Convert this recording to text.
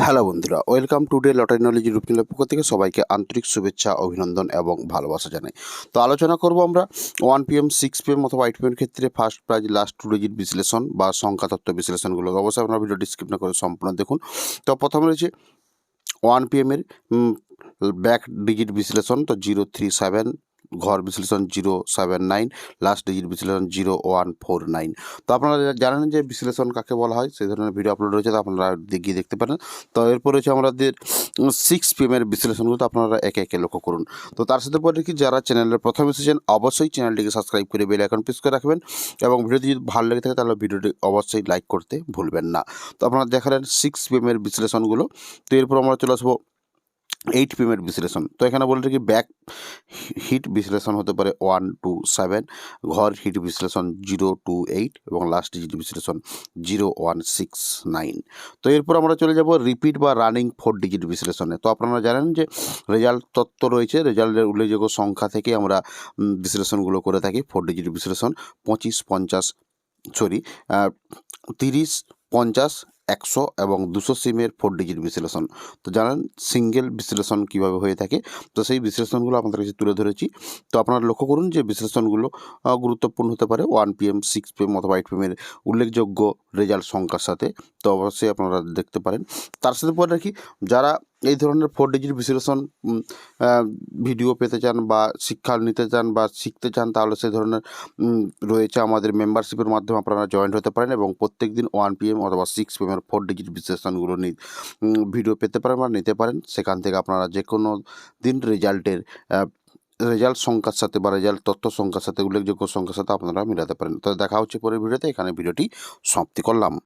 Hello বন্ধুরা, welcome to day lottery knowledge YouTube চ্যানেলের পক্ষ থেকে সবাইকে আন্তরিক শুভেচ্ছা, অভিনন্দন এবং ভালোবাসা জানাই। তো আলোচনা করব আমরা 1 PM 6 PM অথবা 8 PM ক্ষেত্রে first prize last two digit বিশ্লেষণ বা সংখ্যাতত্ত্ব বিশ্লেষণগুলো। অবশ্যই আপনারা ভিডিওটি স্কিপ না করে সম্পূর্ণ দেখুন। তো প্রথমে রয়েছে 1 PM এর ব্যাক ডিজিট বিশ্লেষণ, তো 037, ঘর বিশ্লেষণ 079, লাস্ট ডিজিট বিশ্লেষণ 0149। তো আপনারা জানেন যে বিশ্লেষণ কাকে বলা হয়, সেই ধরনের ভিডিও আপলোড রয়েছে, তো আপনারা গিয়ে দেখতে পারেন। তো এরপর রয়েছে আমাদের 6 PM এর বিশ্লেষণগুলো, তো আপনারা একে একে লক্ষ্য করুন। তো তার সাথে পরে কি যারা চ্যানেলের প্রথম এসেছেন অবশ্যই চ্যানেলটিকে সাবস্ক্রাইব করে বেল আইকন প্রেস করে রাখবেন এবং ভিডিওটি যদি ভালো লেগে থাকে তাহলে ভিডিওটি অবশ্যই লাইক করতে ভুলবেন না। তো আপনারা দেখালেন 6 PM এর বিশ্লেষণগুলো। তো এরপর আমরা চলে আসবো 8 PM এর বিশ্লেষণ। তো এখানে বলে রাখি ব্যাক হিট বিশ্লেষণ হতে পারে 127, ঘর হিট বিশ্লেষণ 028 এবং লাস্ট ডিজিট বিশ্লেষণ 0169। তো এরপর আমরা চলে যাব রিপিট বা রানিং 4 ডিজিট বিশ্লেষণে। তো আপনারা জানেন যে রেজাল্ট তত্ত্ব রয়েছে, রেজাল্টের উল্লেখযোগ্য সংখ্যা থেকে আমরা বিশ্লেষণগুলো করে থাকি। 4 ডিজিট বিশ্লেষণ 25, 50, 30, 50, 100 এবং 200 সিমের 4 ডিজিট বিশ্লেষণ। তো জানেন সিঙ্গেল বিশ্লেষণ কীভাবে হয়ে থাকে, তো সেই বিশ্লেষণগুলো আপনাদের কাছে তুলে ধরেছি। তো আপনারা লক্ষ্য করুন যে বিশ্লেষণগুলো গুরুত্বপূর্ণ হতে পারে 1 PM 6 PM অথবা 8 PM এর উল্লেখযোগ্য রেজাল্ট সংখ্যার সাথে। তো অবশ্যই আপনারা দেখতে পারেন। তার সাথে পরে রাখি যারা এই ধরনের 4 ডিজিট বিশ্লেষণ ভিডিও পেতে চান বা শিক্ষা নিতে চান বা শিখতে চান, তাহলে সেই ধরনের রয়েছে আমাদের মেম্বারশিপের মাধ্যমে আপনারা জয়েন্ট হতে পারেন এবং প্রত্যেক দিন 1 PM অথবা 6 PM এর 4 ডিজিট বিশ্লেষণগুলো ভিডিও পেতে পারেন বা নিতে পারেন। সেখান থেকে আপনারা যে কোনো দিন রেজাল্ট সংখ্যার সাথে বা রেজাল্ট তথ্য সংখ্যার সাথে উল্লেখযোগ্য সংখ্যার সাথে আপনারা মিলাতে পারেন। তো দেখা হচ্ছে পরের ভিডিওতে। এখানে ভিডিওটি সমাপ্তি করলাম।